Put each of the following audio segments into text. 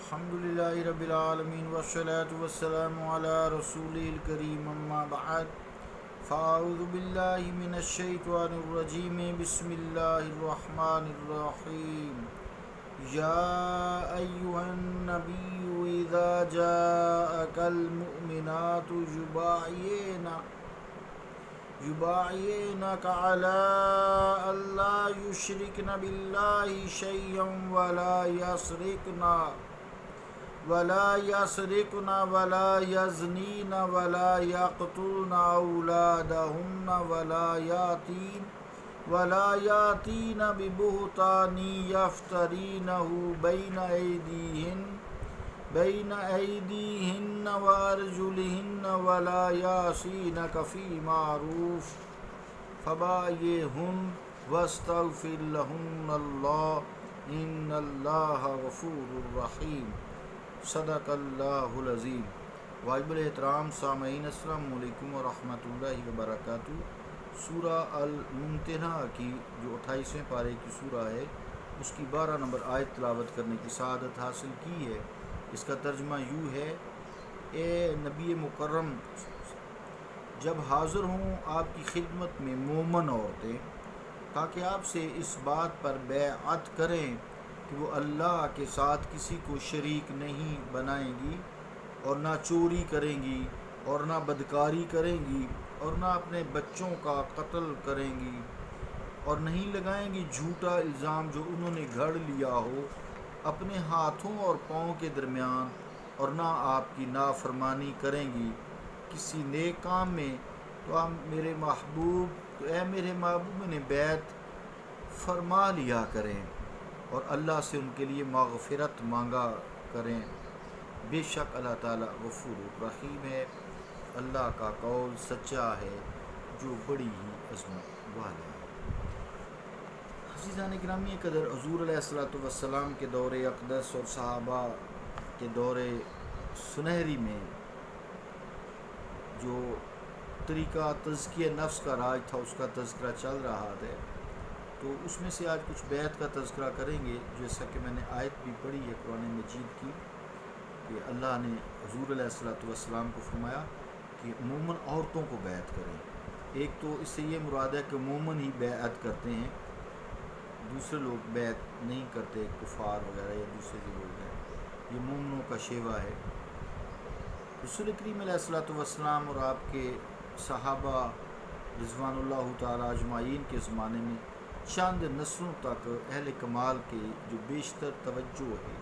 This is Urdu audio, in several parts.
الحمد للہ رب العالمین والصلاة والسلام علی رسول الکریم اما بعد فاعوذ باللہ من الشیطان الرجیم بسم اللہ الرحمن الرحیم یا ایہا النبی اذا جاءک المؤمنات يبايعنك على ألا يشركن بالله شيئا ولا يسرقن ولا يزنين ولا يقتلن أولادهن ولا يأتين ببهتان يفترينه بين أيديهن وأرجلهن ولا يعصينك في معروف فبايعهن واستغفر لهن الله إن الله غفور رحيم صدق اللہ العظیم۔ واجب الاحترام سامعین السلام علیکم ورحمۃ اللہ وبرکاتہ۔ سورہ الممتحنہ کی جو 28ویں پارے کی سورہ ہے اس کی 12 نمبر آیت تلاوت کرنے کی سعادت حاصل کی ہے۔ اس کا ترجمہ یوں ہے: اے نبی مکرم، جب حاضر ہوں آپ کی خدمت میں مومن عورتیں تاکہ آپ سے اس بات پر بیعت کریں کہ وہ اللہ کے ساتھ کسی کو شریک نہیں بنائیں گی اور نہ چوری کریں گی اور نہ بدکاری کریں گی اور نہ اپنے بچوں کا قتل کریں گی اور نہیں لگائیں گی جھوٹا الزام جو انہوں نے گھڑ لیا ہو اپنے ہاتھوں اور پاؤں کے درمیان، اور نہ آپ کی نافرمانی کریں گی کسی نیک کام میں، تو اے میرے محبوب نے بیعت فرما لیا کریں اور اللہ سے ان کے لیے مغفرت مانگا کریں۔ بے شک اللہ تعالیٰ غفور رحیم ہے، اللہ کا قول سچا ہے جو بڑی ہی عظمت والا ہے۔ عزیزان گرامی قدر، حضور علیہ السلام کے دور اقدس اور صحابہ کے دور سنہری میں جو طریقہ تزکیہ نفس کا راج تھا اس کا تذکرہ چل رہا ہے، تو اس میں سے آج کچھ بیعت کا تذکرہ کریں گے، جیسا کہ میں نے آیت بھی پڑھی ہے قرآن مجید کی کہ اللہ نے حضور علیہ السلام کو فرمایا کہ مومن عورتوں کو بیعت کریں۔ ایک تو اس سے یہ مراد ہے کہ مومن ہی بیعت کرتے ہیں، دوسرے لوگ بیعت نہیں کرتے، کفار وغیرہ یا دوسرے جو لوگ ہیں، یہ مومنوں کا شیوہ ہے۔ رسول کریم علیہ السلام اور آپ کے صحابہ رضوان اللہ تعالیٰ اجمعین کے زمانے میں چند نسلوں تک اہل کمال کے جو بیشتر توجہ ہے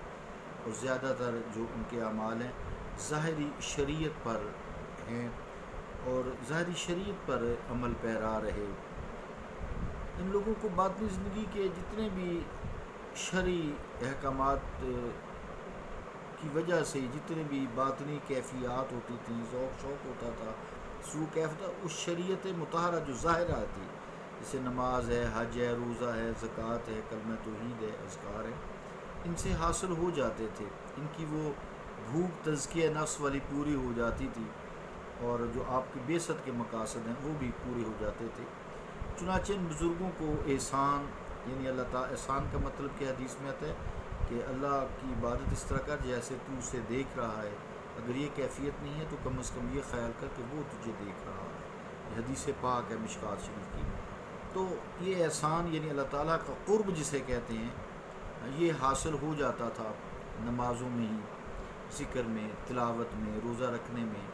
اور زیادہ تر جو ان کے اعمال ہیں ظاہری شریعت پر ہیں اور ظاہری شریعت پر عمل پیرا رہے۔ ان لوگوں کو باطنی زندگی کے جتنے بھی شرعی احکامات کی وجہ سے جتنے بھی باطنی کیفیات ہوتی تھیں، ذوق شوق ہوتا تھا، سلوک کیف تھا، اس شریعت مطہرہ جو ظاہرہ تھی، جیسے نماز ہے، حج ہے، روزہ ہے، زکوٰۃ ہے، کلمہ توحید ہے، اذکار ہے، ان سے حاصل ہو جاتے تھے، ان کی وہ بھوک تزکیہ نفس والی پوری ہو جاتی تھی، اور جو آپ کی بعثت کے مقاصد ہیں وہ بھی پورے ہو جاتے تھے۔ چنانچہ ان بزرگوں کو احسان، یعنی اللہ تعالیٰ، احسان کا مطلب کہ حدیث میں آتا ہے کہ اللہ کی عبادت اس طرح کر جیسے تو اسے دیکھ رہا ہے، اگر یہ کیفیت نہیں ہے تو کم از کم یہ خیال کر کہ وہ تجھے دیکھ رہا ہے۔ یہ حدیث پاک ہے مشکوٰۃ شریف کی۔ تو یہ احسان یعنی اللہ تعالیٰ کا قرب جسے کہتے ہیں، یہ حاصل ہو جاتا تھا نمازوں میں ہی، ذکر میں، تلاوت میں، روزہ رکھنے میں،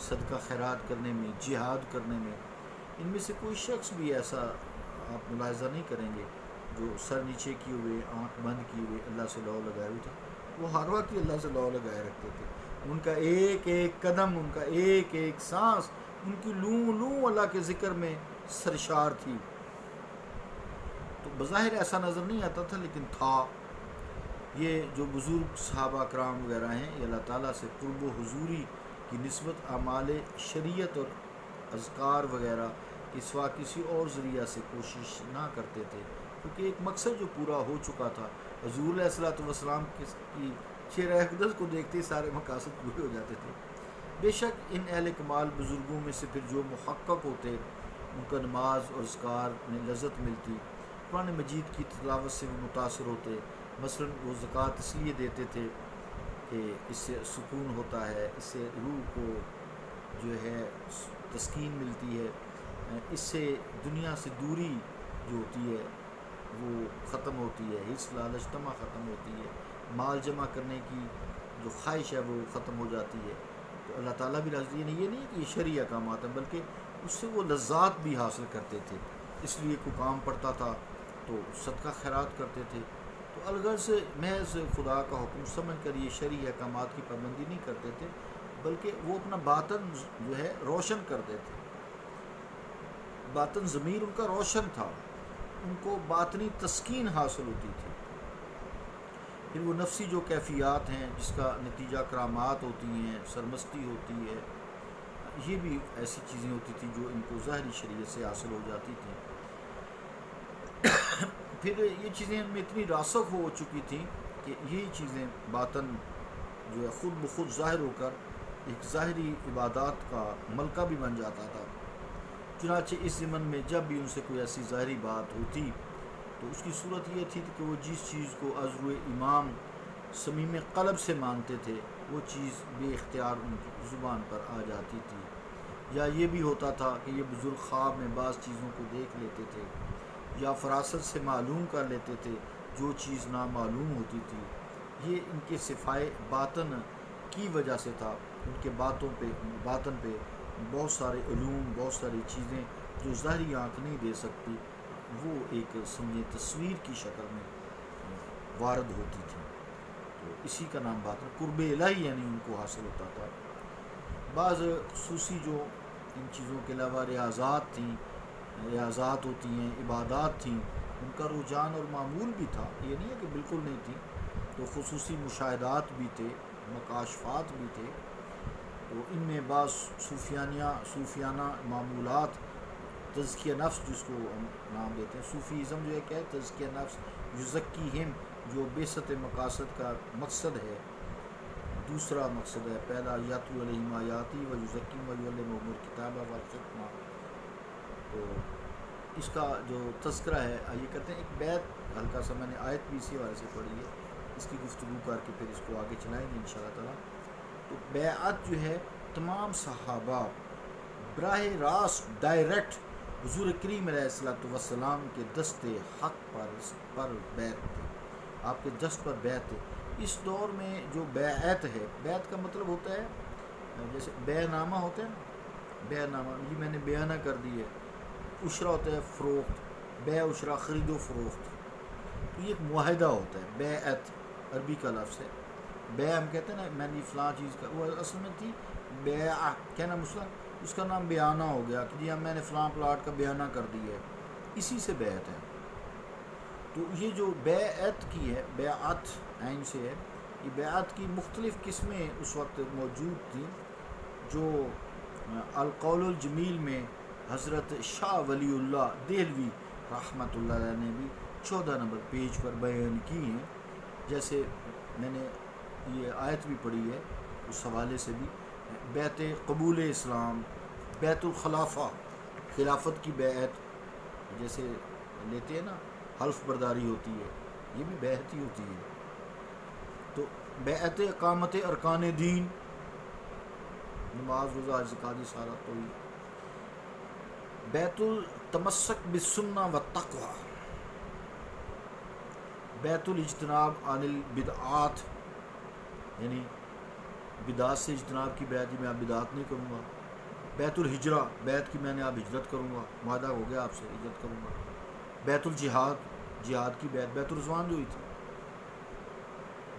صدقہ خیرات کرنے میں، جہاد کرنے میں۔ ان میں سے کوئی شخص بھی ایسا آپ ملاحظہ نہیں کریں گے جو سر نیچے کیے ہوئے، آنکھ بند کیے ہوئے اللہ سے لو لگائے ہوئے تھا۔ وہ ہر وقت ہی اللہ سے لو لگائے رکھتے تھے۔ ان کا ایک ایک قدم، ان کا ایک ایک سانس، ان کی لوں لوں اللہ کے ذکر میں سرشار تھی۔ تو بظاہر ایسا نظر نہیں آتا تھا لیکن تھا۔ یہ جو بزرگ صحابہ کرام وغیرہ ہیں، یہ اللہ تعالیٰ سے قرب و حضوری کی نسبت اعمال شریعت اور اذکار وغیرہ کے سوا کسی اور ذریعہ سے کوشش نہ کرتے تھے، کیونکہ ایک مقصد جو پورا ہو چکا تھا۔ حضور علیہ السلام کی شیر اقدس کو دیکھتے ہی سارے مقاصد پورے ہو جاتے تھے۔ بے شک ان اہل کمال بزرگوں میں سے پھر جو محقق ہوتے ان کا نماز اور اذکار میں لذت ملتی، قرآن مجید کی تلاوت سے وہ متاثر ہوتے۔ مثلا وہ زکوٰۃ اس لیے دیتے تھے اس سے سکون ہوتا ہے، اس سے روح کو جو ہے تسکین ملتی ہے، اس سے دنیا سے دوری جو ہوتی ہے وہ ختم ہوتی ہے، حرص لالچ طمع ختم ہوتی ہے، مال جمع کرنے کی جو خواہش ہے وہ ختم ہو جاتی ہے۔ تو اللہ تعالیٰ بھی راضی ہے، یہ نہیں ہے کہ یہ شرعی احکامات ہیں، بلکہ اس سے وہ لذات بھی حاصل کرتے تھے، اس لیے کوئی کام پڑتا تھا تو صدقہ خیرات کرتے تھے۔ تو الغرض محض خدا کا حکم سمجھ کر یہ شرعی احکامات کی پابندی نہیں کرتے تھے، بلکہ وہ اپنا باطن جو ہے روشن کرتے تھے، باطن ضمیر ان کا روشن تھا، ان کو باطنی تسکین حاصل ہوتی تھی۔ پھر وہ نفسی جو کیفیات ہیں جس کا نتیجہ کرامات ہوتی ہیں، سرمستی ہوتی ہے، یہ بھی ایسی چیزیں ہوتی تھیں جو ان کو ظاہری شریعت سے حاصل ہو جاتی تھیں۔ پھر یہ چیزیں ان میں اتنی راسخ ہو چکی تھیں کہ یہی چیزیں باطن جو ہے خود بخود ظاہر ہو کر ایک ظاہری عبادات کا ملکہ بھی بن جاتا تھا۔ چنانچہ اس ضمن میں جب بھی ان سے کوئی ایسی ظاہری بات ہوتی تو اس کی صورت یہ تھی کہ وہ جس چیز کو از روئے امام صمیم قلب سے مانتے تھے وہ چیز بے اختیار ان کی زبان پر آ جاتی تھی، یا یہ بھی ہوتا تھا کہ یہ بزرگ خواب میں بعض چیزوں کو دیکھ لیتے تھے یا فراست سے معلوم کر لیتے تھے جو چیز نامعلوم ہوتی تھی۔ یہ ان کے صفائے باطن کی وجہ سے تھا، ان کے باطن پہ بہت سارے علوم، بہت ساری چیزیں جو ظاہری آنکھ نہیں دے سکتی وہ ایک سمجھے تصویر کی شکل میں وارد ہوتی تھی۔ تو اسی کا نام باطن قرب الہی یعنی ان کو حاصل ہوتا تھا۔ بعض خصوصی جو ان چیزوں کے علاوہ ریاضات ہوتی ہیں، عبادات تھیں، ان کا رجحان اور معمول بھی تھا، یہ نہیں ہے کہ بالکل نہیں تھی۔ تو خصوصی مشاہدات بھی تھے، مکاشفات بھی تھے۔ تو ان میں بعض صوفیانہ معمولات، تزکیہ نفس جس کو ہم نام دیتے ہیں، صوفیزم جو ہے کیا ہے، تزکیہ نفس، یزکیہم جو بعثت مقاصد کا مقصد ہے، دوسرا مقصد ہے، پہلا یتلو علیہم آیاتی و یزکیہم و یعلمہم الکتاب والحکمہ۔ تو اس کا جو تذکرہ ہے یہ کہتے ہیں ایک بیت، ہلکا سا میں نے آیت بھی اسی حوالے سے پڑھی ہے، اس کی گفتگو کر کے پھر اس کو آگے چلائیں گے انشاءاللہ تعالیٰ۔ تو بیعت جو ہے تمام صحابہ براہ راست ڈائریکٹ حضور کریم علیہ السلام کے دست حق پر بیعت تھے، آپ کے دست پر بیعت تھے۔ اس دور میں جو بیعت ہے، بیعت کا مطلب ہوتا ہے جیسے بیع نامہ ہوتا ہے نا، بیع نامہ یہ میں نے بیانہ کر دی ہے، عشرہ ہوتا ہے فروخت، بیع عشرہ خرید و فروخت، تو یہ ایک معاہدہ ہوتا ہے۔ بیعت عربی کا لفظ ہے، بیع ہم کہتے ہیں نا میں نے فلاں چیز کا، وہ اصل میں تھی بیع کہنا مسلم، اس کا نام بیانہ ہو گیا کہ جی ہم میں نے فلاں پلاٹ کا بیانہ کر دی ہے، اسی سے بیعت ہے۔ تو یہ جو بیعت کی ہے، بیعت عین سے ہے، یہ بیعت کی مختلف قسمیں اس وقت موجود تھیں، جو القول الجمیل میں حضرت شاہ ولی اللہ دہلوی رحمۃ اللہ علیہ نے بھی 14 نمبر پیج پر بیان کی ہیں۔ جیسے میں نے یہ آیت بھی پڑھی ہے، اس حوالے سے بھی بیعت قبول اسلام، بیعت الخلافہ، خلافت کی بیعت جیسے لیتے ہیں نا، حلف برداری ہوتی ہے، یہ بھی بیعت ہی ہوتی ہے۔ تو بیعت اقامت ارکان دین، نماز روزہ زکوٰۃ سارا، تو بیعت التمسک بالسنہ والتقوی، بیعت الاجتناب عن البدعات، یعنی بدعات سے اجتناب کی بیعت، میں اب بدعات نہیں کروں گا۔ بیعت الہجرہ، بیعت کی میں نے اب ہجرت کروں گا، معاہدہ ہو گیا آپ سے، ہجرت کروں گا۔ بیعت الجہاد، جہاد کی بیعت، بیعت الرضوان جو ہوئی تھی۔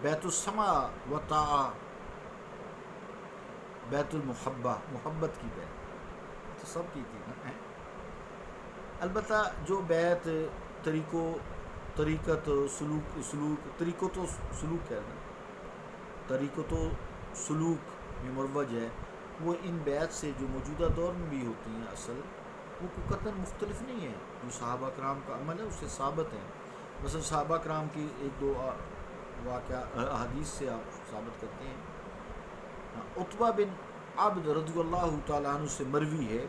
بیعت السمع و طاعہ، بیعت المحبہ، محبت کی بیعت، تو سب کی تھی نا۔ البتہ جو بیعت طریقت طریقت و سلوک ہے نا، طریقت و سلوک میں مروج ہے، وہ ان بیعت سے جو موجودہ دور میں بھی ہوتی ہیں اصل، وہ قطعاً مختلف نہیں ہے۔ جو صحابہ کرام کا عمل ہے اس سے ثابت ہے۔ مثلا صحابہ کرام کی ایک دو واقعہ احادیث سے آپ ثابت کرتے ہیں۔ عتبہ بن عبد رضی اللہ تعالیٰ عنہ سے مروی ہے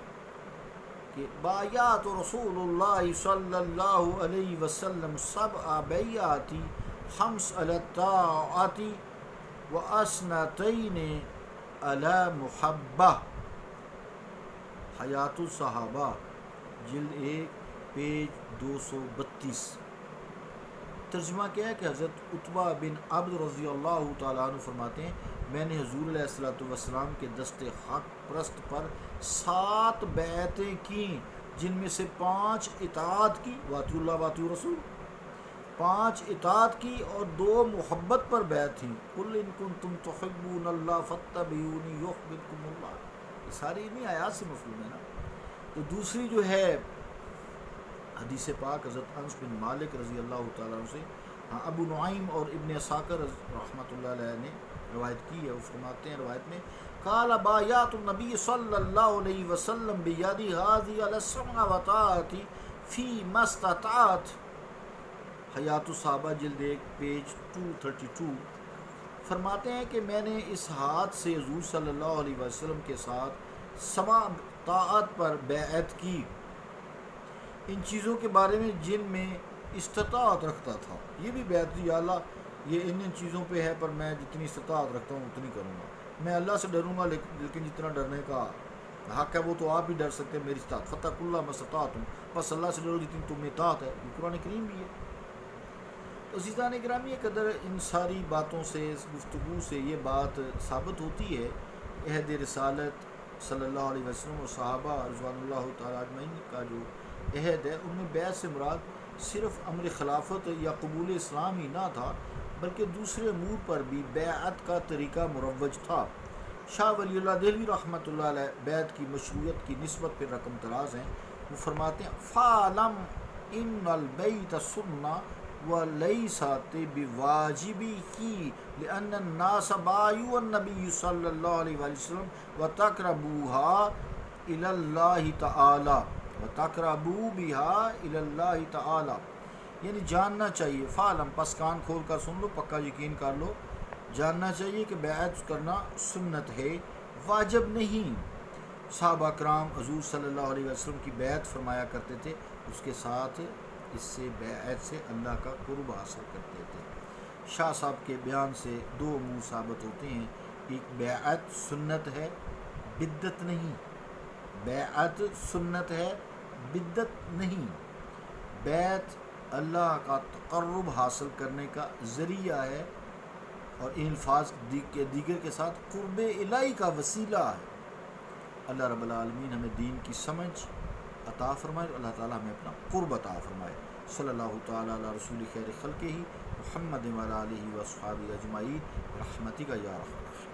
کہ بایعت رسول اللہ صلی اللہ علیہ وسلم 7 بیعات 5 علی الطاعۃ وَأَسْنَتَيْنِ عَلَى مُحَبَّةٍ، حیات الصحابہ جلد 1 پیج 232۔ ترجمہ کیا ہے کہ حضرت عتبہ بن عبد رضی اللہ تعالیٰ عنہ فرماتے ہیں میں نے حضور علیہ السلام کے دست حق پرست پر 7 بیعتیں کیں، جن میں سے 5 اطاعت کی، واطیعوا اللہ واطیعوا الرسول، 5 اطاعت کی اور 2 محبت پر بیعت تھیں۔ قُلْ إِن كُنتُمْ تُحِبُّونَ اللَّهَ فَاتَّبِعُونِي يُحْبِبْكُمُ اللَّهُ، یہ ساری انہی آیات سے مفہوم ہے نا۔ تو دوسری جو ہے حدیث پاک حضرت انس بن مالک رضی اللہ تعالیٰ عنہ سے ابو نعیم اور ابن اساکر رحمۃ اللہ علیہ نے روایت کی ہے، وہ فرماتے ہیں روایت میں قال بایعت النبی صلی اللہ علیہ وسلم بیدی ھذی علی السمع والطاعۃ فی ما استطعت، حیات الصحابہ جلد 1 پیج 232۔ فرماتے ہیں کہ میں نے اس ہاتھ سے حضور صلی اللہ علیہ وسلم کے ساتھ سمع طاعت پر بیعت کی، ان چیزوں کے بارے میں جن میں استطاعت رکھتا تھا۔ یہ بھی بیعت دی، یا اللہ یہ ان چیزوں پہ ہے پر میں جتنی استطاعت رکھتا ہوں اتنی کروں گا، میں اللہ سے ڈروں گا لیکن جتنا ڈرنے کا حق ہے وہ تو آپ بھی ڈر سکتے ہیں میری استطاعت، فاتقوا اللہ ما استطعتم، بس اللہ سے ڈرو جتنی تمہیں طاعت ہے، یہ قرآن کریم بھی ہے۔ تو عزیزان گرامی ایک قدر ان ساری باتوں سے، اس گفتگو سے یہ بات ثابت ہوتی ہے عہد رسالت صلی اللہ علیہ وسلم اور صحابہ رضوان اللہ تعالیٰ اجمعین کا جو عہد ہے ان میں بیعت سے مراد صرف امر خلافت یا قبول اسلام ہی نہ تھا بلکہ دوسرے امور پر بھی بیعت کا طریقہ مروج تھا۔ شاہ ولی اللہ دہلوی رحمۃ اللہ علیہ بیعت کی مشروعیت کی نسبت پر رقم دراز ہیں، وہ فرماتے ہیں فَعْلَمْ إِنَّ الْبَيْتَ سُنَّةٌ وَلَيْسَتْ بِوَاجِبِهِ لِأَنَّ النَّاسَ بَايَعُوا النَّبِيَّ صلی اللہ علیہ وسلم وَتَقَرَّبُوا إِلَى اللَّهِ تَعَالَى یعنی جاننا چاہیے، فعلم پس کان کھول کر سن لو، پکا یقین کر لو، جاننا چاہیے کہ بیعت کرنا سنت ہے، واجب نہیں۔ صحابہ کرام حضور صلی اللہ علیہ وسلم کی بیعت فرمایا کرتے تھے، اس کے ساتھ اس سے بیعت سے اللہ کا قرب حاصل کرتے تھے۔ شاہ صاحب کے بیان سے 2 امور ثابت ہوتے ہیں، ایک بیعت سنت ہے بدعت نہیں، بیعت سنت ہے بدعت نہیں، بیعت اللہ کا تقرب حاصل کرنے کا ذریعہ ہے اور ان الفاظ دیگر کے ساتھ قرب الہی کا وسیلہ ہے۔ اللہ رب العالمین ہمیں دین کی سمجھ عطا فرمائے، اللہ تعالیٰ ہمیں اپنا قرب عطا فرمائے۔ صلی اللہ تعالیٰ علی رسول خیر خلقہ محمد وعلی آلہ واصحابہ اجمعین برحمتک یا ارحم الراحمین۔